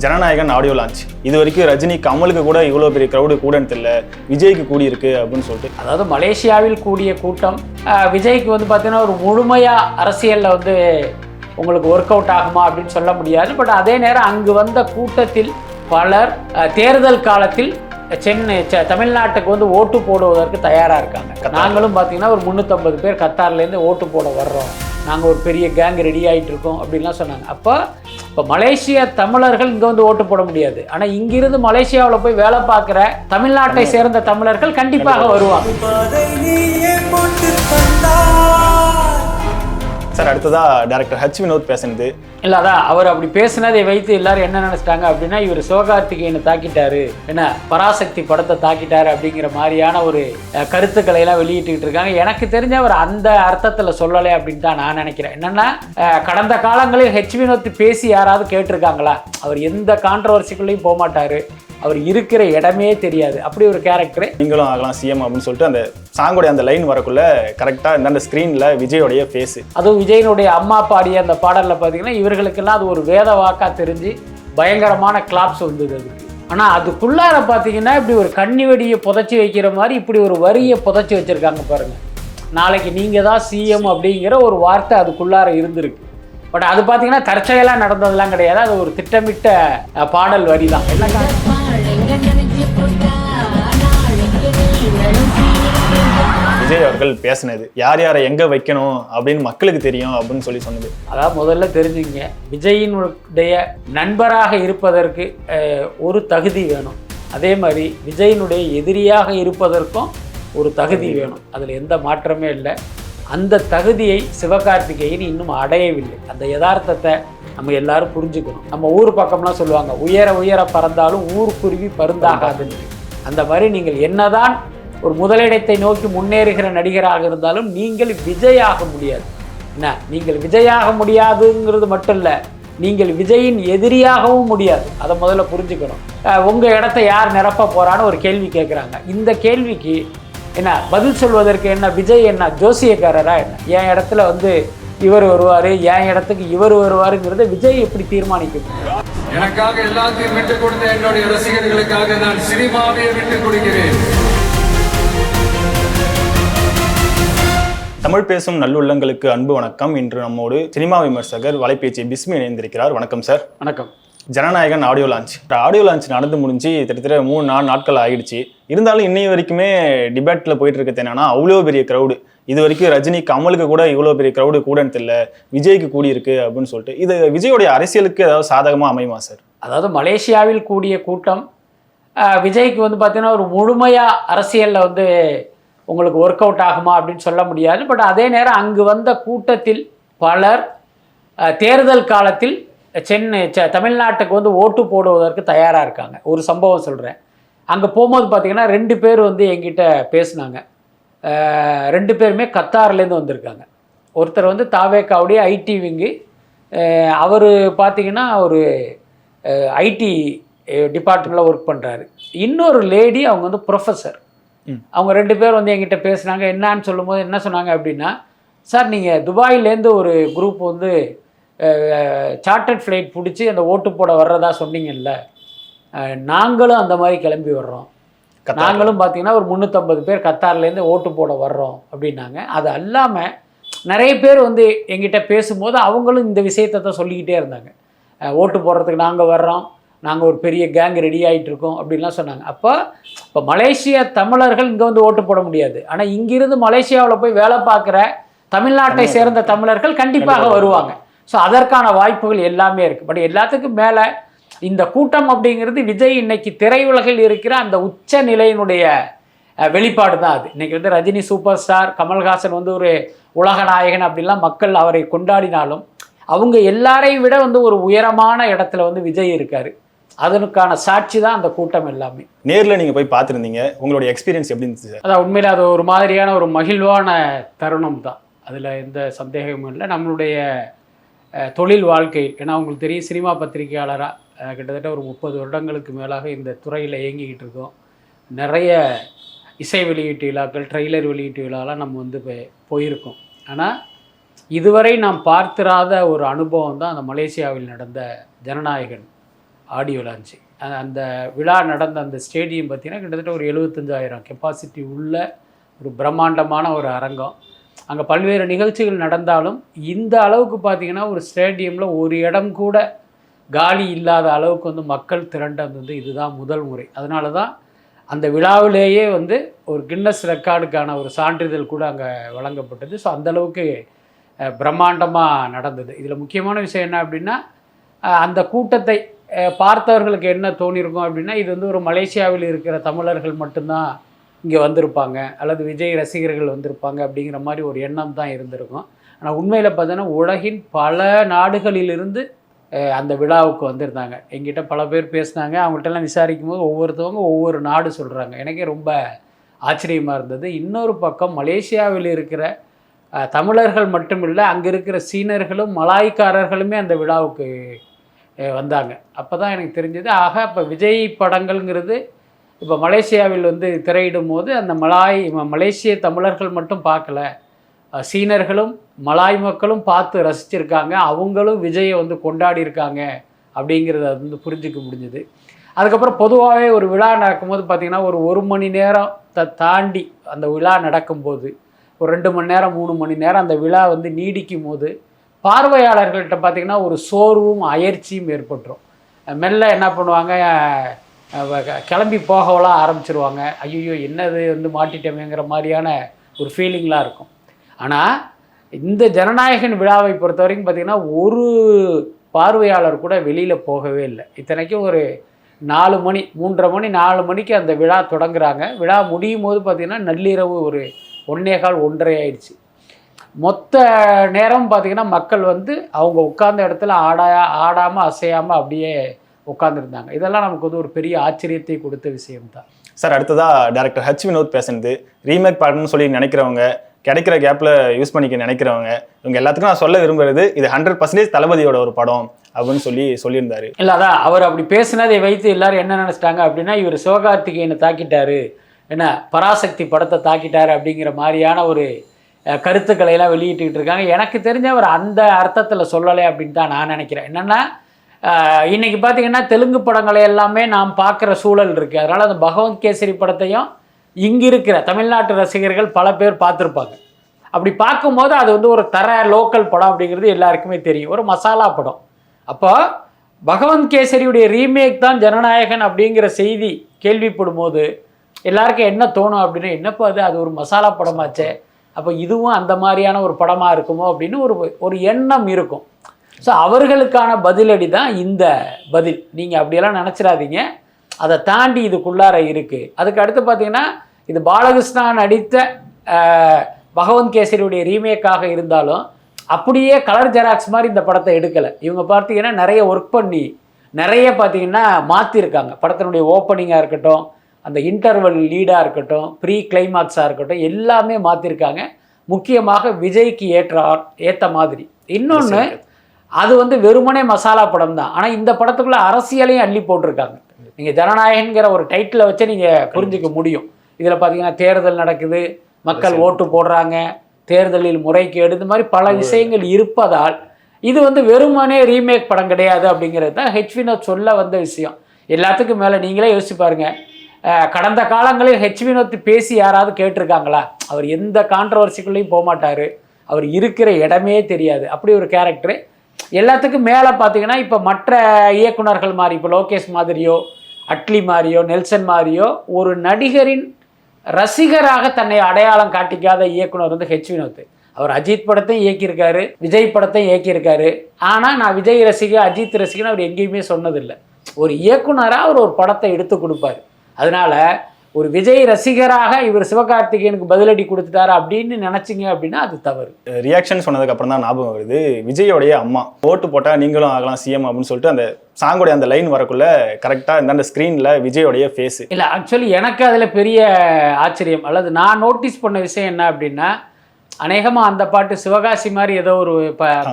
Jananayagan audio launch. இது வரைக்கும் ரஜினி கமலுக்கு கூட இவ்வளோ பெரிய க்ரௌடு கூடன்னு தெரியல, விஜய்க்கு கூடி இருக்கு அப்படின்னு சொல்லிட்டு. அதாவது மலேசியாவில் கூடிய கூட்டம் விஜய்க்கு வந்து பார்த்தீங்கன்னா ஒரு முழுமையாக அரசியலில் வந்து உங்களுக்கு ஒர்க் அவுட் ஆகுமா அப்படின்னு சொல்ல முடியாது. பட் அதே நேரம் அங்கு வந்த கூட்டத்தில் பலர் தேர்தல் காலத்தில் தமிழ்நாட்டுக்கு வந்து ஓட்டு போடுவதற்கு தயாராக இருக்காங்க. நாங்களும் பார்த்தீங்கன்னா ஒரு 350 பேர் கத்தார்லேருந்து ஓட்டு போட வர்றோம், நாங்கள் ஒரு பெரிய கேங் ரெடி ஆகிட்டு இருக்கோம் அப்படின்லாம் சொன்னாங்க. இப்போ மலேசிய தமிழர்கள் இங்கே வந்து ஓட்டு போட முடியாது, ஆனால் இங்கிருந்து மலேசியாவில் போய் வேலை பார்க்குற தமிழ்நாட்டை சேர்ந்த தமிழர்கள் கண்டிப்பாக வருவாங்க. சார், அடுத்ததா டைரக்டர் ஹச் வினோத் பேசுனது இல்லை, அதான் அவர் அப்படி பேசுனதை வைத்து எல்லாரும் என்ன நினைச்சிட்டாங்க அப்படின்னா, இவர் சிவகார்த்திகேயனை தாக்கிட்டாரு, என்ன பராசக்தி படத்தை தாக்கிட்டாரு அப்படிங்கிற மாதிரியான ஒரு கருத்துக்களை எல்லாம் வெளியிட்டு இருக்காங்க. எனக்கு தெரிஞ்ச அவர் அந்த அர்த்தத்தில் சொல்லலை அப்படின்னு தான் நான் நினைக்கிறேன். என்னன்னா, கடந்த காலங்களில் ஹெச் வினோத் பேசி யாராவது கேட்டிருக்காங்களா? அவர் எந்த கான்ட்ரவர்சிக்குள்ளேயும் போக மாட்டாரு, அவர் இருக்கிற இடமே தெரியாது, அப்படி ஒரு கேரக்டர். நீங்களும் ஆகலாம் சிஎம் அப்படின்னு சொல்லிட்டு அந்த சாங்கோடைய அந்த லைன் வரக்குள்ள கரெக்டாக இந்த ஸ்க்ரீனில் விஜயோடைய ஃபேஸ், அதுவும் விஜயனுடைய அம்மா பாடிய அந்த பாடலில் பார்த்தீங்கன்னா இவர்களுக்கெல்லாம் அது ஒரு வேத வாக்காக தெரிஞ்சு பயங்கரமான கிளாப்ஸ் வந்தது அதுக்கு. ஆனால் அதுக்குள்ளார பார்த்தீங்கன்னா இப்படி ஒரு கண்ணி வெடியை புதைச்சி வைக்கிற மாதிரி இப்படி ஒரு வரியை புதைச்சி வச்சுருக்காங்க பாருங்கள். நாளைக்கு நீங்கள் தான் சிஎம் அப்படிங்கிற ஒரு வார்த்தை அதுக்குள்ளார இருந்திருக்கு. பட் அது பார்த்தீங்கன்னா தற்செயலாக நடந்ததெல்லாம் கிடையாது, அது ஒரு திட்டமிட்ட பாடல் வரி தான். என்ன விஜய் அவர்கள் பேசினது யார் யாரை எங்கே வைக்கணும் அப்படின்னு மக்களுக்கு தெரியும் அப்படின்னு சொல்லி சொன்னது. அதாவது முதல்ல தெரிஞ்சுங்க, விஜயினுடைய நண்பராக இருப்பதற்கு ஒரு தகுதி வேணும், அதே மாதிரி விஜயினுடைய எதிரியாக இருப்பதற்கும் ஒரு தகுதி வேணும், அதில் எந்த மாற்றமே இல்லை. அந்த தகுதியை சிவகார்த்திகேயன் இன்னும் அடையவில்லை. அந்த யதார்த்தத்தை நம்ம எல்லாரும் புரிஞ்சுக்கணும். நம்ம ஊர் பக்கம்லாம் சொல்லுவாங்க, உயர உயர பறந்தாலும் ஊருக்குருவி பருந்தாகாதுன்னு. அந்த மாதிரி நீங்கள் என்னதான் ஒரு முதலிடத்தை நோக்கி முன்னேறுகிற நடிகராக இருந்தாலும் நீங்கள் விஜய் ஆக முடியாது. என்ன, நீங்கள் விஜயாக முடியாதுங்கிறது மட்டும் இல்லை, நீங்கள் விஜயின் எதிரியாகவும் முடியாது. அதை முதல்ல புரிஞ்சுக்கணும். உங்கள் இடத்த யார் நிரப்ப போகிறான்னு ஒரு கேள்வி கேட்குறாங்க. இந்த கேள்விக்கு என்ன பதில் சொல்வதற்கு என்ன விஜய் என்ன ஜோசியக்காரரா? என்ன என் இடத்துல வந்து இவர் வருவார், என் இடத்துக்கு இவர் வருவாருங்கிறத விஜய் எப்படி தீர்மானிக்கும்? எனக்காக எல்லாத்தையும் விட்டுக் கொடுத்த என்னுடைய ரசிகர்களுக்காக நான் சினிமாவை விட்டுக் கொடுக்கிறேன். தமிழ் பேசும் நல்லுள்ளங்களுக்கு அன்பு வணக்கம். இன்று நம்மோடு சினிமா விமர்சகர் வலைபேச்சு பிஸ்மி இணைந்திருக்கிறார். வணக்கம் சார். வணக்கம். ஜனநாயகன் ஆடியோ லான்ச் நடந்து முடிஞ்சு கிட்டத்தட்ட 3-4 நாட்கள் ஆகிடுச்சு. இருந்தாலும் இன்னைய வரைக்குமே டிபேட்டில் போயிட்டு இருக்கிறது என்னன்னா, அவ்வளோ பெரிய க்ரௌடு. இது வரைக்கும் ரஜினி கமலுக்கு கூட இவ்வளோ பெரிய க்ரௌடு கூடன்னு தெரியல, விஜய்க்கு கூடி இருக்கு அப்படின்னு சொல்லிட்டு. இது விஜயோடைய அரசியலுக்கு ஏதாவது சாதகமாக அமையுமா சார்? அதாவது மலேசியாவில் கூடிய கூட்டம் விஜய்க்கு வந்து பார்த்தீங்கன்னா ஒரு முழுமையாக அரசியலில் வந்து உங்களுக்கு ஒர்க் அவுட் ஆகுமா அப்படின்னு சொல்ல முடியாது. பட் அதே நேரம் அங்கு வந்த கூட்டத்தில் பலர் தேர்தல் காலத்தில் தமிழ்நாட்டுக்கு வந்து ஓட்டு போடுவதற்கு தயாராக இருக்காங்க. ஒரு சம்பவம் சொல்கிறேன். அங்கே போகும்போது பார்த்திங்கன்னா 2 பேர் வந்து என்கிட்ட பேசினாங்க. 2 பேருமே கத்தார்லேருந்து வந்திருக்காங்க. ஒருத்தர் வந்து தாவேக்காவுடைய ஐடி விங்கு, அவர் பார்த்திங்கன்னா ஒரு ஐடி டிபார்ட்மெண்ட்டில் ஒர்க் பண்ணுறாரு. இன்னொரு லேடி, அவங்க வந்து ப்ரொஃபஸர். அவங்க 2 பேர் வந்து என்கிட்ட பேசுனாங்க. என்னான்னு சொல்லும்போது என்ன சொன்னாங்க அப்படின்னா, சார் நீங்கள் துபாயிலேருந்து ஒரு குரூப் வந்து சார்ட்டர்ட் ஃப்ளைட் பிடிச்சி அந்த ஓட்டு போட வர்றதா சொன்னீங்கல்ல, நாங்களும் அந்த மாதிரி கிளம்பி வர்றோம். நாங்களும் பார்த்திங்கன்னா ஒரு 350 பேர் கத்தார்லேருந்து ஓட்டு போட வர்றோம் அப்படின்னாங்க. அது அல்லாமல் நிறைய பேர் வந்து எங்கிட்ட பேசும்போது அவங்களும் இந்த விஷயத்தை தான் சொல்லிக்கிட்டே இருந்தாங்க. ஓட்டு போடுறதுக்கு நாங்கள் வர்றோம், நாங்கள் ஒரு பெரிய கேங் ரெடி ஆகிட்டு இருக்கோம் அப்படின்லாம் சொன்னாங்க. இப்போ மலேசிய தமிழர்கள் இங்கே வந்து ஓட்டு போட முடியாது, ஆனால் இங்கிருந்து மலேசியாவில் போய் வேலை பார்க்குற தமிழ்நாட்டை சேர்ந்த தமிழர்கள் கண்டிப்பாக வருவாங்க. ஸோ அதற்கான வாய்ப்புகள் எல்லாமே இருக்குது. பட் எல்லாத்துக்கும் மேலே இந்த கூட்டம் அப்படிங்கிறது விஜய் இன்னைக்கு திரையுலகில் இருக்கிற அந்த உச்ச நிலையினுடைய வெளிப்பாடு தான் அது. இன்றைக்கி வந்து ரஜினி சூப்பர் ஸ்டார், கமல்ஹாசன் வந்து ஒரு உலக நாயகன் அப்படின்லாம் மக்கள் அவரை கொண்டாடினாலும் அவங்க எல்லாரையும் விட வந்து ஒரு உயரமான இடத்துல வந்து விஜய் இருக்கார். அதனுக்கான சாட்சி தான் அந்த கூட்டம் எல்லாமே. நேரில் நீங்கள் போய் பார்த்துருந்தீங்க, உங்களுடைய எக்ஸ்பீரியன்ஸ் எப்படி இருந்துச்சு சார்? அதான் உண்மையில் அது ஒரு மாதிரியான ஒரு மகிழ்வான தருணம் தான், அதில் எந்த சந்தேகமும் இல்லை. நம்மளுடைய தொழில் வாழ்க்கை, ஏன்னா உங்களுக்கு தெரியும், சினிமா பத்திரிகையாளராக கிட்டத்தட்ட ஒரு 30 வருடங்களுக்கு மேலாக இந்த துறையில் இயங்கிக்கிட்டு இருக்கோம். நிறைய இசை வெளியீட்டு விழாக்கள், ட்ரெய்லர் வெளியீட்டு விழாலாம் நம்ம வந்து போயிருக்கோம். ஆனால் இதுவரை நாம் பார்த்திராத ஒரு அனுபவம் தான் அந்த மலேசியாவில் நடந்த ஜனநாயகன் ஆடியோ லான்ச்சு. அந்த விழா நடந்த அந்த ஸ்டேடியம் பார்த்திங்கன்னா கிட்டத்தட்ட ஒரு 75,000 கெப்பாசிட்டி உள்ள ஒரு பிரம்மாண்டமான ஒரு அரங்கம். அங்கே பல்வேறு நிகழ்ச்சிகள் நடந்தாலும் இந்த அளவுக்கு பார்த்திங்கன்னா ஒரு ஸ்டேடியமில் ஒரு இடம் கூட காலி இல்லாத அளவுக்கு வந்து மக்கள் திரண்டது வந்து இதுதான் முதல் முறை. அதனால தான் அந்த விழாவிலேயே வந்து ஒரு கின்னஸ் ரெக்கார்டுக்கான ஒரு சான்றிதழ் கூட அங்கே வழங்கப்பட்டது. ஸோ அந்தளவுக்கு பிரம்மாண்டமாக நடந்தது. இதில் முக்கியமான விஷயம் என்ன அப்படின்னா, அந்த கூட்டத்தை பார்த்தவர்களுக்கு என்ன தோணியிருக்கும் அப்படின்னா, இது வந்து ஒரு மலேசியாவில் இருக்கிற தமிழர்கள் மட்டும்தான் இங்கே வந்திருப்பாங்க, அல்லது விஜய் ரசிகர்கள் வந்திருப்பாங்க அப்படிங்கிற மாதிரி ஒரு எண்ணம் தான் இருந்திருக்கும். ஆனால் உண்மையில் பார்த்தோன்னா உலகின் பல நாடுகளிலிருந்து அந்த விழாவுக்கு வந்திருந்தாங்க. எங்கிட்ட பல பேர் பேசினாங்க. அவங்கள்ட்டெல்லாம் விசாரிக்கும் போது ஒவ்வொருத்தவங்க ஒவ்வொரு நாடு சொல்கிறாங்க. எனக்கே ரொம்ப ஆச்சரியமாக இருந்தது. இன்னொரு பக்கம் மலேசியாவில் இருக்கிற தமிழர்கள் மட்டும் இல்லை, அங்கே இருக்கிற சீனர்களும் மலாய்க்காரர்களுமே அந்த விழாவுக்கு வந்தாங்க. அப்போ தான் எனக்கு தெரிஞ்சது, ஆக இப்போ விஜய் படங்கள்ங்கிறது இப்போ மலேசியாவில் வந்து திரையிடும் போது அந்த மலேசிய தமிழர்கள் மட்டும் பார்க்கல, சீனர்களும் மலாய் மக்களும் பார்த்து ரசிச்சிருக்காங்க, அவங்களும் விஜயை வந்து கொண்டாடி இருக்காங்க அப்படிங்கிறத வந்து புரிஞ்சிக்க முடிஞ்சுது. அதுக்கப்புறம் பொதுவாகவே ஒரு விழா நடக்கும்போது பார்த்திங்கன்னா ஒரு மணி நேரம் தாண்டி அந்த விழா நடக்கும்போது ஒரு 2 மணி நேரம் 3 மணி நேரம் அந்த விழா வந்து நீடிக்கும் போது பார்வையாளர்கள்ட்ட பார்த்திங்கன்னா ஒரு சோர்வும் அயற்சியும் ஏற்பட்டுரும். மெல்ல என்ன பண்ணுவாங்க, கிளம்பி போகவெல்லாம் ஆரம்பிச்சிருவாங்க. ஐயோ என்னது வந்து மாட்டிட்டோமேங்கிற மாதிரியான ஒரு ஃபீலிங்லாம் இருக்கும். ஆனால் இந்த ஜனநாயகன் விழாவை பொறுத்த வரைக்கும் பார்த்திங்கன்னா ஒரு பார்வையாளர் கூட வெளியில் போகவே இல்லை. இத்தனைக்கும் ஒரு 4 மணி 3:30 மணி 4 மணிக்கு அந்த விழா தொடங்குறாங்க. விழா முடியும் போது பார்த்திங்கன்னா நள்ளிரவு ஒரு 1:15 ஆயிடுச்சு. மொத்த நேரம் பார்த்திங்கன்னா மக்கள் வந்து அவங்க உட்கார்ந்த இடத்துல ஆடாமல் அசையாமல் அப்படியே உட்காந்துருந்தாங்க. இதெல்லாம் நமக்கு வந்து ஒரு பெரிய ஆச்சரியத்தை கொடுத்த விஷயம்தான். சார், அடுத்ததாக டைரக்டர் ஹச் வினோத் பேசுனது, ரீமேக் படம்னு சொல்லி நினைக்கிறவங்க, கிடைக்கிற கேப்பில் யூஸ் பண்ணிக்க நினைக்கிறவங்க, இவங்க எல்லாத்துக்கும் நான் சொல்ல விரும்புறது இது 100% தளபதியோட ஒரு படம் அப்படின்னு சொல்லியிருந்தாரு. இல்லை, அதான் அவர் அப்படி பேசினதை வைத்து எல்லாரும் என்ன நினச்சிட்டாங்க அப்படின்னா, இவர் சிவகார்த்திகேயனை தாக்கிட்டாரு, என்ன பராசக்தி படத்தை தாக்கிட்டாரு அப்படிங்கிற மாதிரியான ஒரு கருத்துக்களை எல்லாம் வெளியிட்டுக்கிட்டு இருக்காங்க. எனக்கு தெரிஞ்ச அவர் அந்த அர்த்தத்தில் சொல்லலை அப்படின்னு தான் நான் நினைக்கிறேன். என்னென்னா இன்றைக்கி பார்த்திங்கன்னா தெலுங்கு படங்களை எல்லாமே நாம் பார்க்குற சூழல் இருக்குது. அதனால் அந்த பகவந்த் கேசரி படத்தையும் இங்கே இருக்கிற தமிழ்நாட்டு ரசிகர்கள் பல பேர் பார்த்துருப்பாங்க. அப்படி பார்க்கும்போது அது வந்து ஒரு லோக்கல் படம் அப்படிங்கிறது எல்லாருக்குமே தெரியும், ஒரு மசாலா படம். அப்போ பகவந்த் கேசரியுடைய ரீமேக் தான் ஜனநாயகன் அப்படிங்கிற செய்தி கேள்விப்படும் போது எல்லாருக்கும் என்ன தோணும் அப்படின்னா, என்னப்போ அது ஒரு மசாலா படமாச்சே, அப்போ இதுவும் அந்த மாதிரியான ஒரு படமாக இருக்குமோ அப்படின்னு ஒரு எண்ணம் இருக்கும். ஸோ அவர்களுக்கான பதிலடி தான் இந்த பதில். நீங்கள் அப்படியெல்லாம் நினச்சிடாதீங்க, அதை தாண்டி இதுக்குள்ளார இருக்குது. அதுக்கு அடுத்து பார்த்திங்கன்னா, இது பாலகிருஷ்ணா நடித்த பகவந்த் கேசரியுடைய ரீமேக்காக இருந்தாலும் அப்படியே கலர் ஜெராக்ஸ் மாதிரி இந்த படத்தை எடுக்கலை. இவங்க பார்த்திங்கன்னா நிறைய ஒர்க் பண்ணி நிறைய பார்த்திங்கன்னா மாற்றிருக்காங்க. படத்தினுடைய ஓப்பனிங்காக இருக்கட்டும், அந்த இன்டர்வல் லீடாக இருக்கட்டும், ப்ரீ கிளைமாக்ஸாக இருக்கட்டும், எல்லாமே மாற்றிருக்காங்க. முக்கியமாக விஜய்க்கு ஏற்ற மாதிரி. இன்னொன்று, அது வந்து வெறுமனே மசாலா படம் தான், ஆனால் இந்த படத்துக்குள்ளே அரசியலையும் அள்ளி போட்டிருக்காங்க. நீங்கள் ஜனநாயகங்கிற ஒரு டைட்டிலை வச்சு நீங்கள் புரிஞ்சிக்க முடியும். இதில் பார்த்தீங்கன்னா தேர்தல் நடக்குது, மக்கள் ஓட்டு போடுறாங்க, தேர்தலில் முறைகேடு, இந்த மாதிரி பல விஷயங்கள் இருப்பதால் இது வந்து வெறுமனே ரீமேக் படம் கிடையாது அப்படிங்கிறது தான் ஹெச் வினோத் சொல்ல வந்த விஷயம். எல்லாத்துக்கும் மேலே நீங்களே யோசிச்சு பாருங்கள், கடந்த காலங்களில் ஹெச் வினோத் பேசி யாராவது கேட்டிருக்காங்களா? அவர் எந்த கான்ட்ரவர்சிக்குள்ளேயும் போக மாட்டார், அவர் இருக்கிற இடமே தெரியாது, அப்படி ஒரு கேரக்டரு. எல்லாத்துக்கும் மேலே பார்த்தீங்கன்னா இப்போ மற்ற இயக்குனர்கள் மாதிரி, இப்போ லோகேஷ் மாதிரியோ அட்லி மாதிரியோ நெல்சன் மாதிரியோ ஒரு நடிகரின் ரசிகராக தன்னை அடையாளம் காட்டிக்காத இயக்குனர் வந்து ஹெச் வினோத். அவர் அஜித் படத்தையும் இயக்கியிருக்காரு, விஜய் படத்தையும் இயக்கியிருக்காரு. ஆனால் நான் விஜய் ரசிகர் அஜித் ரசிகர்னு அவர் எங்கேயுமே சொன்னதில்லை. ஒரு இயக்குனராக அவர் ஒரு படத்தை எடுத்து கொடுப்பார். அதனால் ஒரு விஜய் ரசிகராக இவர் சிவகார்த்திகேயனுக்கு பதிலடி கொடுத்துட்டாரு அப்படின்னு நினைச்சிங்க அப்படின்னா அது தவறு. ரியாக்ஷன் சொன்னதுக்கு அப்புறம் தான் ஞாபகம் வருது, விஜயோடைய அம்மா ஓட்டு போட்டால் நீங்களும் ஆகலாம் சிஎம் அப்படின்னு சொல்லிட்டு அந்த சாங்கோடைய அந்த லைன் வரக்குள்ள கரெக்டாக இந்த ஸ்க்ரீனில் விஜயோடைய ஃபேஸு. இல்லை, ஆக்சுவலி எனக்கு அதில் பெரிய ஆச்சரியம் அல்லது நான் நோட்டீஸ் பண்ண விஷயம் என்ன அப்படின்னா, அநேகமாக அந்த பாட்டு சிவகாசி மாதிரி ஏதோ ஒரு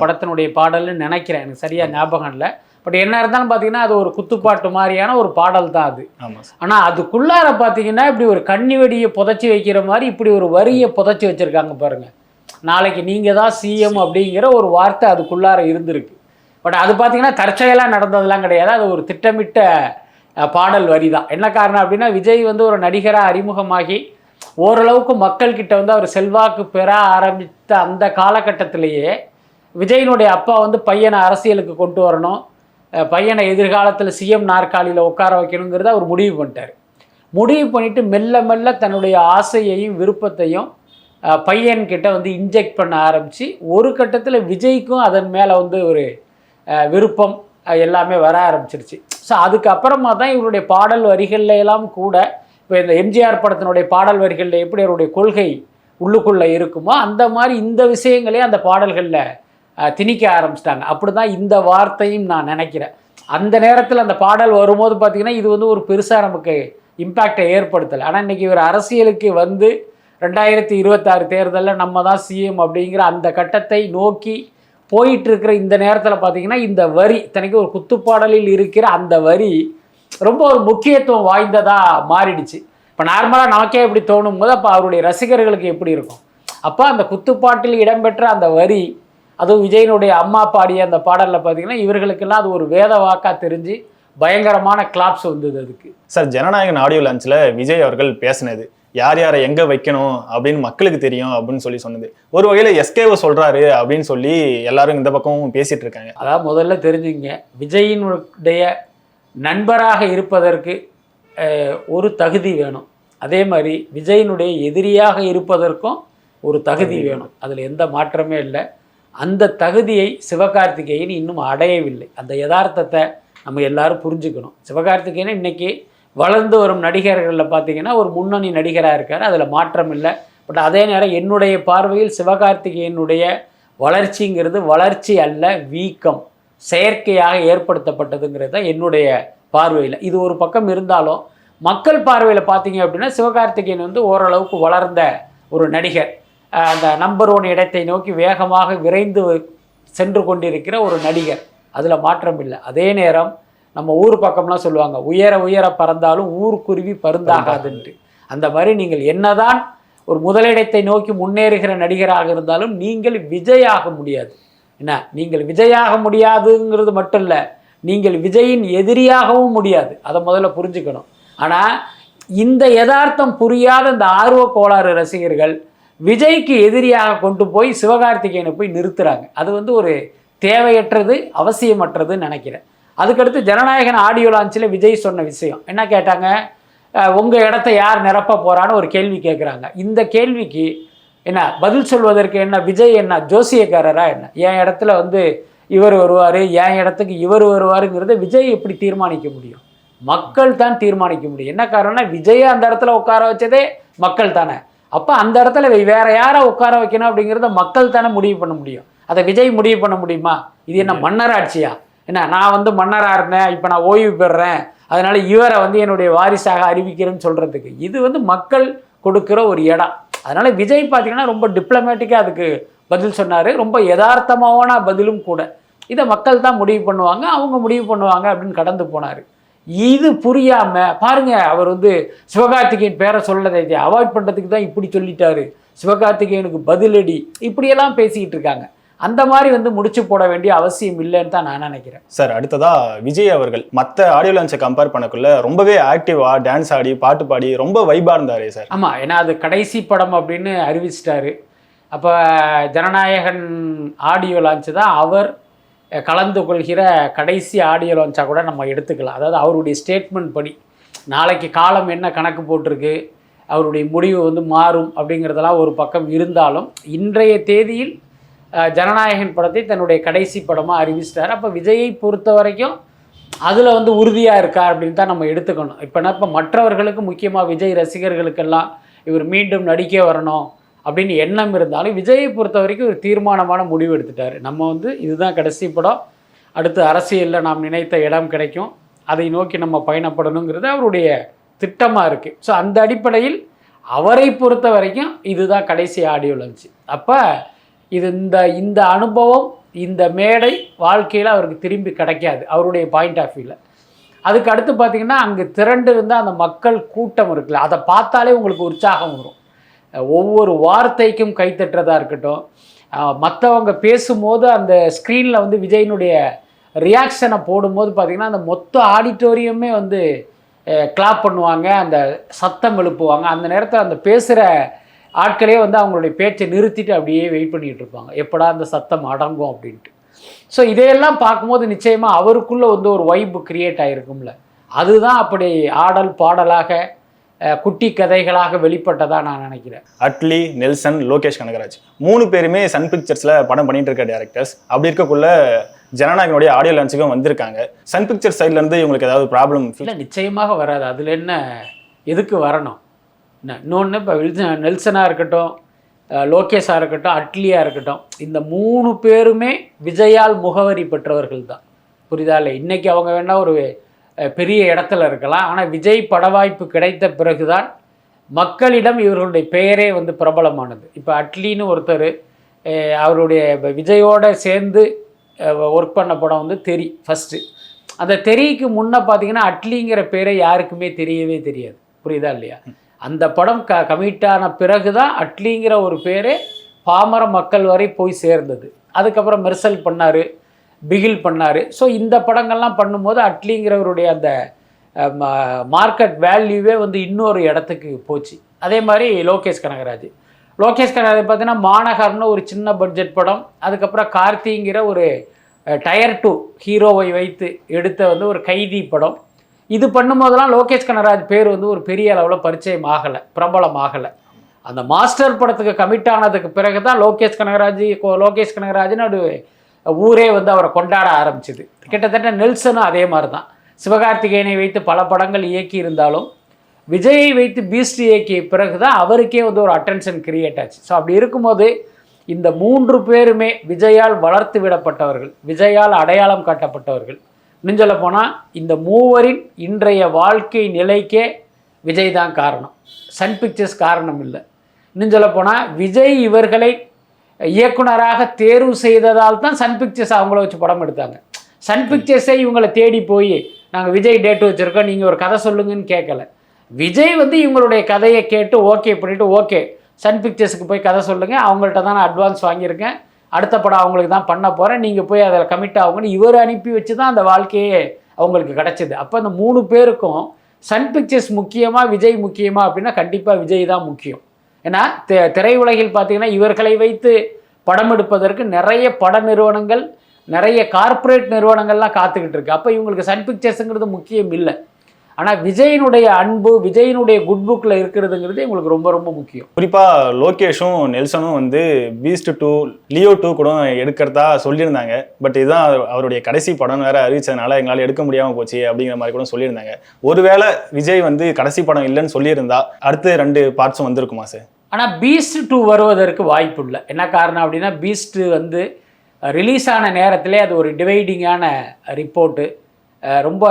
படத்தினுடைய பாடல்னு நினைக்கிறேன், எனக்கு சரியாக ஞாபகம் இல்லை. பட் என்ன இருந்தாலும் பார்த்தீங்கன்னா அது ஒரு குத்துப்பாட்டு மாதிரியான ஒரு பாடல் தான் அது. ஆனால் அதுக்குள்ளார பார்த்தீங்கன்னா இப்படி ஒரு கண்ணி வெடியை புதைச்சி வைக்கிற மாதிரி இப்படி ஒரு வரியை புதைச்சி வச்சுருக்காங்க பாருங்கள். நாளைக்கு நீங்கள் தான் சிஎம் அப்படிங்கிற ஒரு வார்த்தை அதுக்குள்ளார இருந்திருக்கு. பட் அது பார்த்தீங்கன்னா தற்செயலாக நடந்ததெல்லாம் கிடையாது. அது ஒரு திட்டமிட்ட பாடல் வரி தான். என்ன காரணம் அப்படின்னா, விஜய் வந்து ஒரு நடிகராக அறிமுகமாகி ஓரளவுக்கு மக்கள்கிட்ட வந்து அவர் செல்வாக்கு பெற ஆரம்பித்த அந்த காலகட்டத்திலேயே விஜயினுடைய அப்பா வந்து பையனை அரசியலுக்கு கொண்டு வரணும், பையனை எதிர்காலத்தில் சிஎம் நாற்காலியில் உட்கார வைக்கணுங்கிறத அவர் முடிவு பண்ணிட்டார். முடிவு பண்ணிவிட்டு மெல்ல மெல்ல தன்னுடைய ஆசையையும் விருப்பத்தையும் பையன்கிட்ட வந்து இன்ஜெக்ட் பண்ண ஆரம்பித்து ஒரு கட்டத்தில் விஜய்க்கும் அதன் மேலே வந்து ஒரு விருப்பம் எல்லாமே வர ஆரம்பிச்சிருச்சு. ஸோ அதுக்கப்புறமா தான் இவருடைய பாடல் வரிகளில் எல்லாம் கூட இப்போ இந்த எம்ஜிஆர் படத்தினுடைய பாடல் வரிகளில் எப்படி அவருடைய கொள்கை உள்ளுக்குள்ளே இருக்குமோ அந்த மாதிரி இந்த விஷயங்களே அந்த பாடல்களில் திணிக்க ஆரம்பிச்சிட்டாங்க. அப்படி தான் இந்த வார்த்தையும் நான் நினைக்கிறேன். அந்த நேரத்தில் அந்த பாடல் வரும்போது பார்த்திங்கன்னா இது வந்து ஒரு பெருசாக நமக்கு இம்பேக்டை ஏற்படுத்தலை. ஆனால் இன்றைக்கி இவர் அரசியலுக்கு வந்து 2026 தேர்தலில் நம்ம தான் சிஎம் அப்படிங்கிற அந்த கட்டத்தை நோக்கி போயிட்டுருக்கிற இந்த நேரத்தில் பார்த்திங்கன்னா இந்த வரி தனக்கு ஒரு குத்துப்பாடலில் இருக்கிற அந்த வரி ரொம்ப ஒரு முக்கியத்துவம் வாய்ந்ததாக மாறிடுச்சு. இப்போ நார்மலாக நமக்கே எப்படி தோணும் போது அப்போ அவருடைய ரசிகர்களுக்கு எப்படி இருக்கும்? அப்போ அந்த குத்துப்பாட்டில் இடம்பெற்ற அந்த வரி, அதுவும் விஜயனுடைய அம்மா பாடிய அந்த பாடலில் பார்த்திங்கன்னா இவர்களுக்கெல்லாம் அது ஒரு வேத வாக்காக தெரிஞ்சு பயங்கரமான கிளாப்ஸ் வந்தது. அதுக்கு சார் ஜனநாயகன் ஆடியோ லான்ச்சில் விஜய் அவர்கள் பேசினது யார் யாரை எங்கே வைக்கணும் அப்படின்னு மக்களுக்கு தெரியும் அப்படின்னு சொல்லி சொன்னது ஒரு வகையில் எஸ்கேவை சொல்கிறாரு அப்படின்னு சொல்லி எல்லாரும் இந்த பக்கமும் பேசிகிட்டு இருக்காங்க. அதாவது முதல்ல தெரிஞ்சுங்க, விஜயினுடைய நண்பராக இருப்பதற்கு ஒரு தகுதி வேணும். அதே மாதிரி விஜயினுடைய எதிரியாக இருப்பதற்கும் ஒரு தகுதி வேணும். அதில் எந்த மாற்றமே இல்லை. அந்த தகுதியை சிவகார்த்திகேயன் இன்னும் அடையவில்லை. அந்த யதார்த்தத்தை நம்ம எல்லாரும் புரிஞ்சுக்கணும். சிவகார்த்திகேயன் இன்னைக்கு வளர்ந்து வரும் நடிகர்களில் பார்த்தீங்கன்னா ஒரு முன்னணி நடிகராக இருக்கார், அதில் மாற்றம் இல்லை. பட் அதே நேரம் என்னுடைய பார்வையில் சிவகார்த்திகேயனுடைய வளர்ச்சிங்கிறது வளர்ச்சி அல்ல, வீக்கம், செயற்கையாக ஏற்படுத்தப்பட்டதுங்கிறது தான் என்னுடைய பார்வையில். இது ஒரு பக்கம் இருந்தாலும் மக்கள் பார்வையில் பார்த்தீங்க அப்படின்னா சிவகார்த்திகேயன் வந்து ஓரளவுக்கு வளர்ந்த ஒரு நடிகர், அந்த நம்பர் 1 இடத்தை நோக்கி வேகமாக விரைந்து சென்று கொண்டிருக்கிற ஒரு நடிகர், அதில் மாற்றம் இல்லை. அதே நேரம் நம்ம ஊர் பக்கம்லாம் சொல்லுவாங்க, உயர உயர பறந்தாலும் ஊர்க்குருவி பருந்தாகாதுன்ட்டு. அந்த மாதிரி நீங்கள் என்னதான் ஒரு முதலிடத்தை நோக்கி முன்னேறுகிற நடிகராக இருந்தாலும் நீங்கள் விஜய் ஆக முடியாது. என்ன, நீங்கள் விஜயாக முடியாதுங்கிறது மட்டும் இல்லை, நீங்கள் விஜயின் எதிரியாகவும் முடியாது. அதை முதல்ல புரிஞ்சுக்கணும். ஆனால் இந்த யதார்த்தம் புரியாத இந்த ஆர்வ கோளாறு ரசிகர்கள் விஜய்க்கு எதிரியாக கொண்டு போய் சிவகார்த்திகேயனை போய் நிறுத்துகிறாங்க. அது வந்து ஒரு தேவையற்றது, அவசியமற்றதுன்னு நினைக்கிறேன். அதுக்கடுத்து ஜனநாயகன் ஆடியோ லான்ச்சில் விஜய் சொன்ன விஷயம் என்ன கேட்டாங்க, உங்கள் இடத்த யார் நிரப்ப போகிறான்னு ஒரு கேள்வி கேட்குறாங்க. இந்த கேள்விக்கு என்ன பதில் சொல்வதற்கு என்ன, விஜய் என்ன ஜோசியக்காரரா என்ன? என் இடத்துல வந்து இவர் வருவார், என் இடத்துக்கு இவர் வருவாருங்கிறத விஜய் எப்படி தீர்மானிக்க முடியும்? மக்கள் தான் தீர்மானிக்க முடியும். என்ன காரணம்னா விஜயை அந்த இடத்துல உட்கார வச்சதே மக்கள் தானே. அப்போ அந்த இடத்துல வேற யாரை உட்கார வைக்கணும் அப்படிங்கிறத மக்கள் தானே முடிவு பண்ண முடியும். அதை விஜய் முடிவு பண்ண முடியுமா? இது என்ன மன்னராட்சியா? என்ன, நான் வந்து மன்னராக இருந்தேன், இப்போ நான் ஓய்வு பெறுறேன், அதனால் இவரை வந்து என்னுடைய வாரிசாக அறிவிக்கிறேன்னு சொல்கிறதுக்கு இது வந்து மக்கள் கொடுக்குற ஒரு இடம். அதனால் விஜய் பார்த்திங்கன்னா ரொம்ப டிப்ளமேட்டிக்காக அதுக்கு பதில் சொன்னார். ரொம்ப யதார்த்தமான பதிலும் கூட. இதை மக்கள் தான் முடிவு பண்ணுவாங்க, அவங்க முடிவு பண்ணுவாங்க அப்படின்னு கடந்து போனார். இது புரியாமல் பாருங்கள், அவர் வந்து சிவகார்த்திகேயன் பேரை சொல்லதை அவாய்ட் பண்ணுறதுக்கு தான் இப்படி சொல்லிட்டாரு, சிவகார்த்திகேயனுக்கு பதிலடி, இப்படியெல்லாம் பேசிக்கிட்டு இருக்காங்க. அந்த மாதிரி வந்து முடிச்சு போட வேண்டிய அவசியம் இல்லைன்னு தான் நான் நினைக்கிறேன். சார் அடுத்ததா விஜய் அவர்கள் மற்ற ஆடியோ லான்ச்சை கம்பேர் பண்ணக்குள்ள ரொம்பவே ஆக்டிவா டான்ஸ் ஆடி பாட்டு பாடி ரொம்ப வைபா இருந்தாரு சார். ஆமாம், ஏன்னா அது கடைசி படம் அப்படின்னு அறிவிச்சிட்டாரு. அப்போ ஜனநாயகன் ஆடியோ லான்ச்சு தான் அவர் கலந்து கொள்கிற கடைசி ஆடியோ லான்ச்சாக கூட நம்ம எடுத்துக்கலாம். அதாவது அவருடைய ஸ்டேட்மெண்ட் படி நாளைக்கு காலம் என்ன கணக்கு போட்டிருக்கு, அவருடைய முடிவு வந்து மாறும் அப்படிங்கிறதெல்லாம் ஒரு பக்கம் இருந்தாலும் இன்றைய தேதியில் ஜனநாயகன் படத்தை தன்னுடைய கடைசி படமாக அறிவிச்சிட்டார். அப்போ விஜயை பொறுத்த வரைக்கும் அதில் வந்து உறுதியாக இருக்கார் அப்படின்னு தான் நம்ம எடுத்துக்கணும். இப்போ மற்றவர்களுக்கு முக்கியமாக விஜய் ரசிகர்களுக்கெல்லாம் இவர் மீண்டும் நடிக்க வரணும் அப்படின்னு எண்ணம் இருந்தாலும் விஜயை பொறுத்த வரைக்கும் ஒரு தீர்மானமான முடிவு எடுத்துட்டார். நம்ம வந்து இதுதான் கடைசி படம், அடுத்து அரசியலில் நாம் நினைத்த இடம் கிடைக்கும், அதை நோக்கி நம்ம பயணப்படணுங்கிறது அவருடைய திட்டமாக இருக்குது. ஸோ அந்த அடிப்படையில் அவரை பொறுத்த வரைக்கும் இதுதான் கடைசி ஆடியோ லான்ச். அப்போ இது இந்த அனுபவம், இந்த மேடை வாழ்க்கையில் அவருக்கு திரும்பி கிடைக்காது அவருடைய பாயிண்ட் ஆஃப் வியூவில். அதுக்கு அடுத்து பார்த்திங்கன்னா அங்கே திரண்டு இருந்தால் அந்த மக்கள் கூட்டம் இருக்குல்ல, அதை பார்த்தாலே உங்களுக்கு உற்சாகம் வரும். ஒவ்வொரு வார்த்தைக்கும் கைத்தட்டுறதா இருக்கட்டும், மற்றவங்க பேசும்போது அந்த ஸ்க்ரீனில் வந்து விஜயினுடைய ரியாக்ஷனை போடும்போது பார்த்திங்கன்னா அந்த மொத்த ஆடிட்டோரியமே வந்து கிளாப் பண்ணுவாங்க, அந்த சத்தம் எழுப்புவாங்க. அந்த நேரத்தில் அந்த பேசுகிற ஆட்களே வந்து அவங்களுடைய பேச்சை நிறுத்திட்டு அப்படியே வெயிட் பண்ணிகிட்டு இருப்பாங்க, எப்படா அந்த சத்தம் அடங்கும் அப்படின்ட்டு. ஸோ இதையெல்லாம் பார்க்கும்போது நிச்சயமாக அவருக்குள்ளே வந்து ஒரு வைப்பு கிரியேட் ஆகிருக்கும்ல, அதுதான் அப்படி ஆடல் பாடலாக குட்டி கதைகளாக வெளிப்பட்டதாக நான் நினைக்கிறேன். அட்லி, நெல்சன், லோகேஷ் கனகராஜ் 3 பேருமே சன் பிக்சர்ஸில் படம் பண்ணிட்டு இருக்க டேரக்டர்ஸ். அப்படி இருக்கக்குள்ள ஜனநாயகனுடைய ஆடியோ லான்ச்சுக்கும் வந்திருக்காங்க. சன் பிக்சர் சைட்லேருந்து இவங்களுக்கு ஏதாவது ப்ராப்ளம்? இல்லை, நிச்சயமாக வராது. அதில் என்ன, எதுக்கு வரணும்? இன்னொன்று, இப்போ நெல்சனாக இருக்கட்டும், லோகேஷாக இருக்கட்டும், அட்லியாக இருக்கட்டும், இந்த 3 பேருமே விஜயால் முகவரி பெற்றவர்கள் தான். புரியுதா இல்லை? இன்றைக்கி அவங்க வேணால் ஒரு பெரிய இடத்துல இருக்கலாம், ஆனால் விஜய் பட வாய்ப்பு கிடைத்த பிறகுதான் மக்களிடம் இவர்களுடைய பெயரே வந்து பிரபலமானது. இப்போ அட்லின்னு ஒருத்தர், அவருடைய விஜயோடு சேர்ந்து ஒர்க் பண்ண படம் வந்து தெரி ஃபஸ்ட்டு. அந்த தெரிக்கு முன்னே பார்த்தீங்கன்னா அட்லிங்கிற பேரை யாருக்குமே தெரியவே தெரியாது. புரியுதா இல்லையா? அந்த படம் கமிட்டான பிறகு தான் அட்லிங்கிற ஒரு பேரே பாமர மக்கள் வரை போய் சேர்ந்தது. அதுக்கப்புறம் மெர்சல் பண்ணார், பிகில் பண்ணார். ஸோ இந்த படங்கள்லாம் பண்ணும்போது அட்லிங்கிறவருடைய அந்த மார்க்கெட் வேல்யூவே வந்து இன்னொரு இடத்துக்கு போச்சு. அதே மாதிரி லோகேஷ் கனகராஜ் பார்த்தீங்கன்னா மாநகர்னு ஒரு சின்ன பட்ஜெட் படம், அதுக்கப்புறம் கார்த்திங்கிற ஒரு டயர் 2 ஹீரோவை வைத்து எடுத்த வந்து ஒரு கைதி படம். இது பண்ணும்போதெல்லாம் லோகேஷ் கனகராஜ் பேர் வந்து ஒரு பெரிய அளவில் பரிச்சயம் ஆகலை, பிரபலம் ஆகலை. அந்த மாஸ்டர் படத்துக்கு கமிட் ஆனதுக்கு பிறகு தான் லோகேஷ் கனகராஜ்னு ஒரு ஊரே வந்து அவரை கொண்டாட ஆரம்பிச்சிது. கிட்டத்தட்ட நெல்சனும் அதே மாதிரி தான். சிவகார்த்திகேயனை வைத்து பல படங்கள் இயக்கி இருந்தாலும் விஜயை வைத்து பீஸ்ட் இயக்கிய பிறகு தான் அவருக்கே வந்து ஒரு அட்டென்ஷன் கிரியேட் ஆச்சு. ஸோ அப்படி இருக்கும்போது இந்த 3 பேருமே விஜயால் வளர்த்து விடப்பட்டவர்கள், விஜயால் அடையாளம் காட்டப்பட்டவர்கள். இன்னும் சொல்ல போனால் இந்த 3வரின் இன்றைய வாழ்க்கை நிலைக்கே விஜய் தான் காரணம், சன் பிக்சர்ஸ் காரணம் இல்லை. இன்னும் சொல்ல போனால் விஜய் இவர்களை இயக்குனராக தேர்வு செய்ததால் தான் சன் பிக்சர்ஸ் அவங்கள வச்சு படம் எடுத்தாங்க. சன் பிக்சர்ஸே இவங்களை தேடி போய் நாங்கள் விஜய் டேட்டு வச்சுருக்கோம், நீங்கள் ஒரு கதை சொல்லுங்கன்னு கேட்கல. விஜய் வந்து இவங்களுடைய கதையை கேட்டு ஓகே பண்ணிவிட்டு, ஓகே சன் பிக்சர்ஸுக்கு போய் கதை சொல்லுங்கள், அவங்கள்ட்ட தான் நான் அட்வான்ஸ் வாங்கியிருக்கேன், அடுத்த படம் அவங்களுக்கு தான் பண்ண போகிறேன், நீங்கள் போய் அதில் கமிட் ஆகுங்கன்னு இவர் அனுப்பி வச்சு தான் அந்த வாழ்க்கையே அவங்களுக்கு கிடச்சிது. அப்போ அந்த 3 பேருக்கும் சன் பிக்சர்ஸ் முக்கியமா விஜய் முக்கியமா அப்படின்னா கண்டிப்பாக விஜய் தான் முக்கியம். ஏன்னா திரையுலகில் பார்த்தீங்கன்னா இவர்களை வைத்து படம் எடுப்பதற்கு நிறைய பட நிறுவனங்கள், நிறைய கார்ப்பரேட் நிறுவனங்கள்லாம் காத்துக்கிட்டு இருக்கு. அப்போ இவங்களுக்கு சன் பிக்சர்ஸுங்கிறது முக்கியம் இல்லை. ஆனால் விஜயினுடைய அன்பு, விஜயினுடைய குட் புக்கில் இருக்கிறதுங்கிறது எங்களுக்கு ரொம்ப ரொம்ப முக்கியம். குறிப்பாக லோகேஷும் நெல்சனும் வந்து பீஸ்ட் 2, லியோ 2 கூட எடுக்கிறதா சொல்லியிருந்தாங்க. பட் இதுதான் அவருடைய கடைசி படம் வேறு அறிவிச்சதுனால எங்களால் எடுக்க முடியாமல் போச்சு அப்படிங்கிற மாதிரி கூட சொல்லியிருந்தாங்க. ஒருவேளை விஜய் வந்து கடைசி படம் இல்லைன்னு சொல்லியிருந்தா அடுத்து 2 பார்ட்ஸும் வந்திருக்குமா சார்? ஆனால் பீஸ்ட் 2 வருவதற்கு வாய்ப்பு இல்லை. என்ன காரணம் அப்படின்னா பீஸ்ட் வந்து ரிலீஸ் ஆன நேரத்திலே அது ஒரு டிவைடிங்கான ரிப்போர்ட்டு. ரொம்ப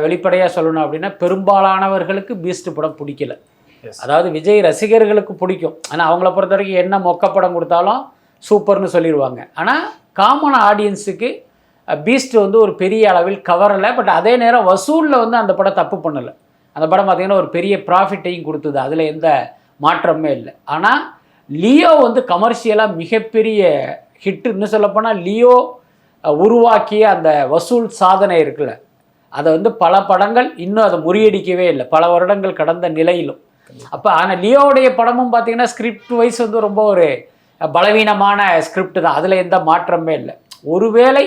வெளிப்படையாக சொல்லணும் அப்படின்னா பெரும்பாலானவர்களுக்கு பீஸ்ட் படம் பிடிக்கல. அதாவது விஜய் ரசிகர்களுக்கு பிடிக்கும், ஆனால் அவங்கள பொறுத்த வரைக்கும் என்ன மொக்கப்படம் கொடுத்தாலும் சூப்பர்னு சொல்லிடுவாங்க. ஆனால் காமன் ஆடியன்ஸுக்கு பீஸ்ட் வந்து ஒரு பெரிய அளவில் கவரலை. பட் அதே நேரம் வசூலில் வந்து அந்த படம் தப்பு பண்ணலை. அந்த படம் பார்த்திங்கன்னா ஒரு பெரிய ப்ராஃபிட்டையும் கொடுத்தது, அதில் எந்த மாற்றமே இல்லை. ஆனால் லியோ வந்து கமர்ஷியலாக மிகப்பெரிய ஹிட்டு. இன்னும் சொல்லப்போனால் லியோ உருவாக்கிய அந்த வசூல் சாதனை இருக்குல்ல, அதை வந்து பல படங்கள் இன்னும் அதை முறியடிக்கவே இல்லை, பல வருடங்கள் கடந்த நிலையிலும். அப்போ ஆனால் லியோவுடைய படமும் பார்த்திங்கன்னா ஸ்கிரிப்ட் வைஸ் வந்து ரொம்ப ஒரு பலவீனமான ஸ்கிரிப்ட் தான், அதில் எந்த மாற்றமே இல்லை. ஒருவேளை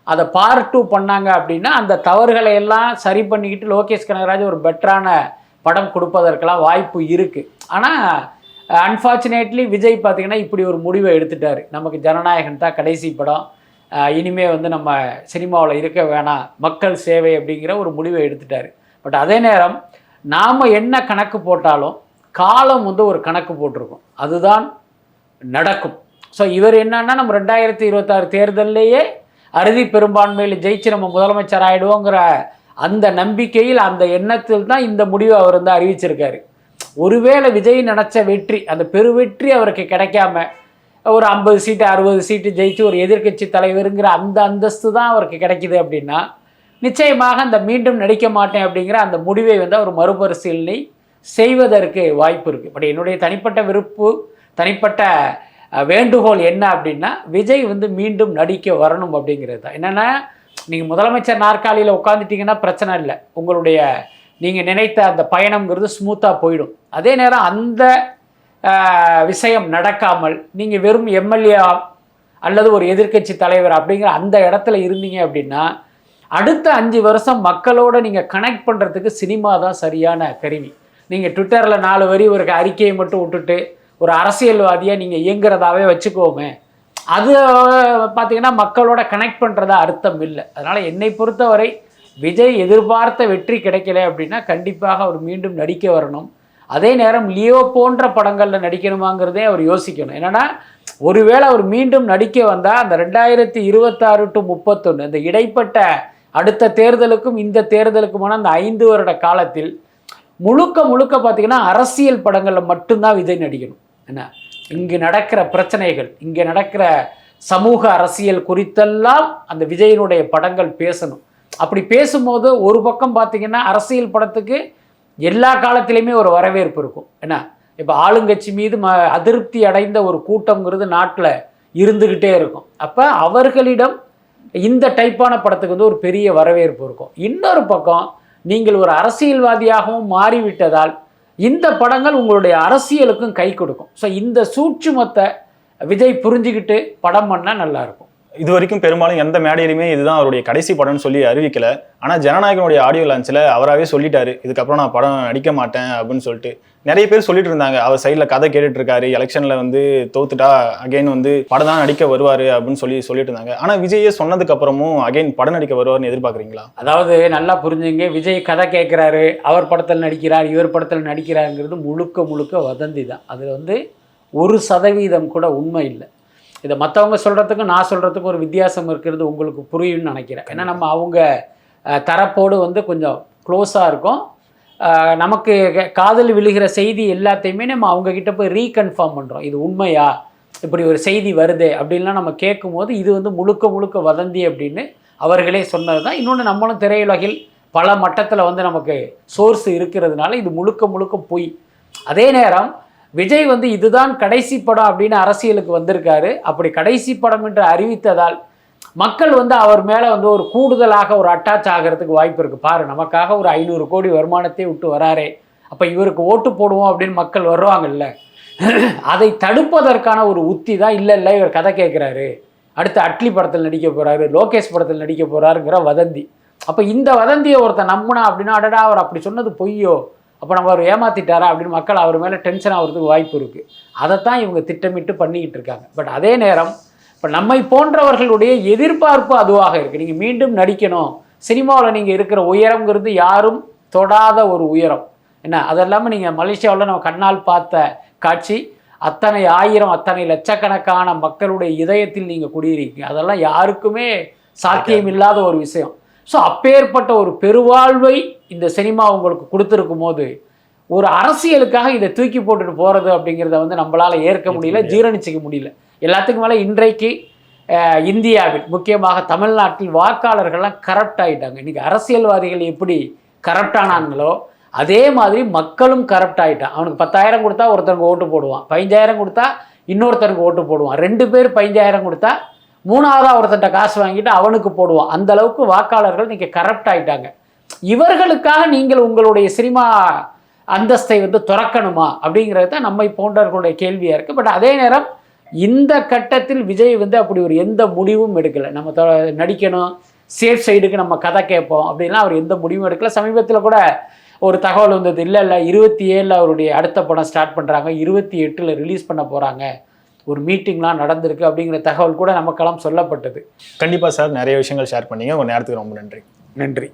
அதை பார்ட் 2 பண்ணாங்க அப்படின்னா அந்த தவறுகளை எல்லாம் சரி பண்ணிக்கிட்டு லோகேஷ் கனகராஜ் ஒரு பெட்டரான படம் கொடுப்பதற்கெல்லாம் வாய்ப்பு இருக்குது. ஆனால் அன்ஃபார்ச்சுனேட்லி விஜய் பார்த்திங்கன்னா இப்படி ஒரு முடிவை எடுத்துட்டார். நமக்கு ஜனநாயகன் தான் கடைசி படம், இனிமே வந்து நம்ம சினிமாவில் இருக்க வேணாம், மக்கள் சேவை அப்படிங்கிற ஒரு முடிவை எடுத்துட்டார். பட் அதே நேரம் நாம் என்ன கணக்கு போட்டாலும் காலம் வந்து ஒரு கணக்கு போட்டிருக்கோம், அதுதான் நடக்கும். ஸோ இவர் என்னன்னா நம்ம 2026 தேர்தல்லையே அறுதி பெரும்பான்மையில் ஜெயிச்சு நம்ம முதலமைச்சர் ஆகிடுவோங்கிற அந்த நம்பிக்கையில், அந்த எண்ணத்தில் தான் இந்த முடிவை அவர் வந்து அறிவிச்சிருக்காரு. ஒருவேளை விஜய் நினச்ச வெற்றி, அந்த பெருவெற்றி அவருக்கு கிடைக்காம ஒரு 50 சீட்டு 60 சீட்டு ஜெயிச்சு ஒரு எதிர்க்கட்சி தலைவருங்கிற அந்த அந்தஸ்து தான் அவருக்கு கிடைக்கிது அப்படின்னா நிச்சயமாக அந்த மீண்டும் நடிக்க மாட்டேன் அப்படிங்கிற அந்த முடிவை வந்து அவர் மறுபரிசீலனை செய்வதற்கு வாய்ப்பு இருக்குது. பட் என்னுடைய தனிப்பட்ட விருப்பு, தனிப்பட்ட வேண்டுகோள் என்ன அப்படின்னா விஜய் வந்து மீண்டும் நடிக்க வரணும் அப்படிங்கிறது தான். என்னென்னா நீங்கள் முதலமைச்சர் நாற்காலியில் உட்காந்துட்டீங்கன்னா பிரச்சனை இல்லை, உங்களுடைய நீங்கள் நினைத்த அந்த பயணம்ங்கிறது ஸ்மூத்தாக போயிடும். அதே நேரம் அந்த விஷயம் நடக்காமல் நீங்கள் வெறும் எம்எல்ஏ அல்லது ஒரு எதிர்க்கட்சி தலைவர் அப்படிங்கிற அந்த இடத்துல இருந்தீங்க அப்படின்னா அடுத்த 5 வருஷம் மக்களோட நீங்கள் கனெக்ட் பண்ணுறதுக்கு சினிமா தான் சரியான கருவி. நீங்கள் ட்விட்டரில் 4 வரி ஒரு அறிக்கையை மட்டும் விட்டுட்டு ஒரு அரசியல்வாதியாக நீங்கள் இயங்குறதாவே வச்சுக்கோமே, அது பார்த்தீங்கன்னா மக்களோட கனெக்ட் பண்ணுறதா அர்த்தம் இல்லை. அதனால் என்னை பொறுத்தவரை விஜய் எதிர்பார்த்த வெற்றி கிடைக்கல அப்படின்னா கண்டிப்பாக அவர் மீண்டும் நடிக்க வரணும். அதே நேரம் லியோ போன்ற படங்களில் நடிக்கணுமாங்கிறதே அவர் யோசிக்கணும். என்னென்னா ஒருவேளை அவர் மீண்டும் நடிக்க வந்தால் அந்த 2026 to 31 இந்த இடைப்பட்ட அடுத்த தேர்தலுக்கும் இந்த தேர்தலுக்குமான அந்த 5 வருட காலத்தில் முழுக்க பார்த்தீங்கன்னா அரசியல் படங்களில் மட்டும்தான் விஜய் நடிக்கணும். என்ன இங்கு நடக்கிற பிரச்சனைகள், இங்கே நடக்கிற சமூக அரசியல் குறித்தெல்லாம் அந்த விஜயினுடைய படங்கள் பேசணும். அப்படி பேசும்போது ஒரு பக்கம் பார்த்தீங்கன்னா அரசியல் படத்துக்கு எல்லா காலத்திலையுமே ஒரு வரவேற்பு இருக்கும். என்ன இப்போ ஆளுங்கட்சி மீது அதிருப்தி அடைந்த ஒரு கூட்டம்ங்கிறது நாட்டில் இருந்துக்கிட்டே இருக்கும். அப்போ அவர்களிடம் இந்த டைப்பான படத்துக்கு வந்து ஒரு பெரிய வரவேற்பு இருக்கும். இன்னொரு பக்கம் நீங்கள் ஒரு அரசியல்வாதியாகவும் மாறிவிட்டதால் இந்த படங்கள் உங்களுடைய அரசியலுக்கும் கை கொடுக்கும். ஸோ இந்த சூட்சுமத்தை விஜய் புரிஞ்சுக்கிட்டு படம் பண்ணால் நல்லாயிருக்கும். இது வரைக்கும் பெரும்பாலும் எந்த மேடையிலுமே இதுதான் அவருடைய கடைசி படம்னு சொல்லி அறிவிக்கல. ஆனால் ஜனநாயகனுடைய ஆடியோ லான்ச்சில் அவராகவே சொல்லிட்டாரு, இதுக்கப்புறம் நான் படம் நடிக்க மாட்டேன் அப்படின்னு சொல்லிட்டு. நிறைய பேர் சொல்லிட்டு இருந்தாங்க, அவர் சைடில் கதை கேட்டுட்டு இருக்காரு, எலெக்ஷனில் வந்து தோத்துட்டா அகைன் வந்து படம் தான் நடிக்க வருவார் அப்படின்னு சொல்லிட்டு இருந்தாங்க. ஆனால் விஜயே சொன்னதுக்கு அப்புறமும் அகைன் படம் நடிக்க வருவார்னு எதிர்பார்க்குறீங்களா? அதாவது நல்லா புரிஞ்சுங்க, விஜய் கதை கேட்குறாரு, அவர் படத்தில் நடிக்கிறார், இவர் படத்தில் நடிக்கிறாருங்கிறது முழுக்க வதந்தி தான். அது வந்து 1% கூட உண்மை இல்லை. இதை மற்றவங்க சொல்கிறதுக்கும் நான் சொல்கிறதுக்கும் ஒரு வித்தியாசம் இருக்கிறது உங்களுக்கு புரியும்னு நினைக்கிறேன். ஏன்னா நம்ம அவங்க தரப்போடு வந்து கொஞ்சம் க்ளோஸாக இருக்கும். நமக்கு காதில் விழுகிற செய்தி எல்லாத்தையுமே நம்ம அவங்கக்கிட்ட போய் ரீகன்ஃபார்ம் பண்ணுறோம். இது உண்மையா, இப்படி ஒரு செய்தி வருது அப்படின்லாம் நம்ம கேட்கும்போது இது வந்து முழுக்க வதந்தி அப்படின்னு அவர்களே சொன்னது தான். இன்னொன்று நம்மளும் திரையுலகில் பல மட்டத்தில் வந்து நமக்கு சோர்ஸ் இருக்கிறதுனால இது முழுக்க பொய். அதே நேரம் விஜய் வந்து இதுதான் கடைசி படம் அப்படின்னு அரசியலுக்கு வந்திருக்காரு. அப்படி கடைசி படம் என்று அறிவித்ததால் மக்கள் வந்து அவர் மேலே வந்து ஒரு கூடுதலாக ஒரு அட்டாச் ஆகிறதுக்கு வாய்ப்பு இருக்குது. பாரு, நமக்காக ஒரு 500 கோடி வருமானத்தை விட்டு வராரே, அப்போ இவருக்கு ஓட்டு போடுவோம் அப்படின்னு மக்கள் வருவாங்கல்ல. அதை தடுப்பதற்கான ஒரு உத்தி தான் இல்லை இவர் கதை கேட்குறாரு, அடுத்து அட்லி படத்தில் நடிக்க போகிறாரு, லோகேஷ் படத்தில் நடிக்க போகிறாருங்கிற வதந்தி. அப்போ இந்த வதந்தியை ஒருத்தர் நம்பினா அப்படின்னா அடடா அவர் அப்படி சொன்னது பொய்யோ, அப்போ நம்ம அவர் ஏமாற்றிட்டாரா அப்படின்னு மக்கள் அவர் மேலே டென்ஷன் ஆகிறதுக்கு வாய்ப்பு இருக்குது. அதைத்தான் இவங்க திட்டமிட்டு பண்ணிக்கிட்டு இருக்காங்க. பட் அதே நேரம் இப்போ நம்மை போன்றவர்களுடைய எதிர்பார்ப்பு அதுவாக இருக்குது. நீங்கள் மீண்டும் நடிக்கணும், சினிமாவில் நீங்கள் இருக்கிற உயரங்கிறது யாரும் தொடாத ஒரு உயரம். என்ன அது இல்லாமல் நீங்கள் மலேசியாவில் நம்ம கண்ணால் பார்த்த காட்சி, அத்தனை ஆயிரம் அத்தனை லட்சக்கணக்கான மக்களுடைய இதயத்தில் நீங்கள் குடியிருக்கீங்க. அதெல்லாம் யாருக்குமே சாத்தியம் இல்லாத ஒரு விஷயம். ஸோ அப்பேற்பட்ட ஒரு பெருவாழ்வை இந்த சினிமா உங்களுக்கு கொடுத்துருக்கும் போது ஒரு அரசியலுக்காக இதை தூக்கி போட்டுட்டு போகிறது அப்படிங்கிறத வந்து நம்மளால் ஏற்க முடியல, ஜீரணிச்சிக்க முடியல. எல்லாத்துக்கும் மேலே இன்றைக்கு இந்தியாவில் முக்கியமாக தமிழ்நாட்டில் வாக்காளர்கள்லாம் கரப்ட் ஆகிட்டாங்க. இன்றைக்கி அரசியல்வாதிகள் எப்படி கரப்டானாங்களோ அதே மாதிரி மக்களும் கரப்ட் ஆகிட்டான். அவனுக்கு 10,000 கொடுத்தா ஒருத்தருக்கு ஓட்டு போடுவான், 15,000 கொடுத்தா இன்னொருத்தருக்கு ஓட்டு போடுவான், 2 பேர் 15,000 கொடுத்தா 3ஆவதாக ஒருத்தன்ட்ட காசு வாங்கிட்டு அவனுக்கு போடுவான். அந்த அளவுக்கு வாக்காளர்கள் இன்றைக்கி கரப்ட் ஆகிட்டாங்க. இவர்களுக்காக நீங்கள் உங்களுடைய சினிமா அந்தஸ்தை வந்து துறக்கணுமா அப்படிங்கிறது தான் நம்மை போன்றவர்களுடைய கேள்வியாக இருக்குது. பட் அதே நேரம் இந்த கட்டத்தில் விஜய் வந்து அப்படி ஒரு எந்த முடிவும் எடுக்கலை. நம்ம நடிக்கணும், சேஃப் சைடுக்கு நம்ம கதை கேட்போம் அப்படின்லாம் அவர் எந்த முடிவும் எடுக்கலை. சமீபத்தில் கூட ஒரு தகவல் வந்தது, இல்லை 27 அவருடைய அடுத்த படம் ஸ்டார்ட் பண்ணுறாங்க, 28 ரிலீஸ் பண்ண போகிறாங்க, ஒரு மீட்டிங்லாம் நடந்திருக்கு அப்படிங்கிற தகவல் கூட நமக்கெல்லாம் சொல்லப்பட்டது. கண்டிப்பாக சார், நிறைய விஷயங்கள் ஷேர் பண்ணீங்க. ஒரு நேரத்துக்கு ரொம்ப நன்றி. நன்றி.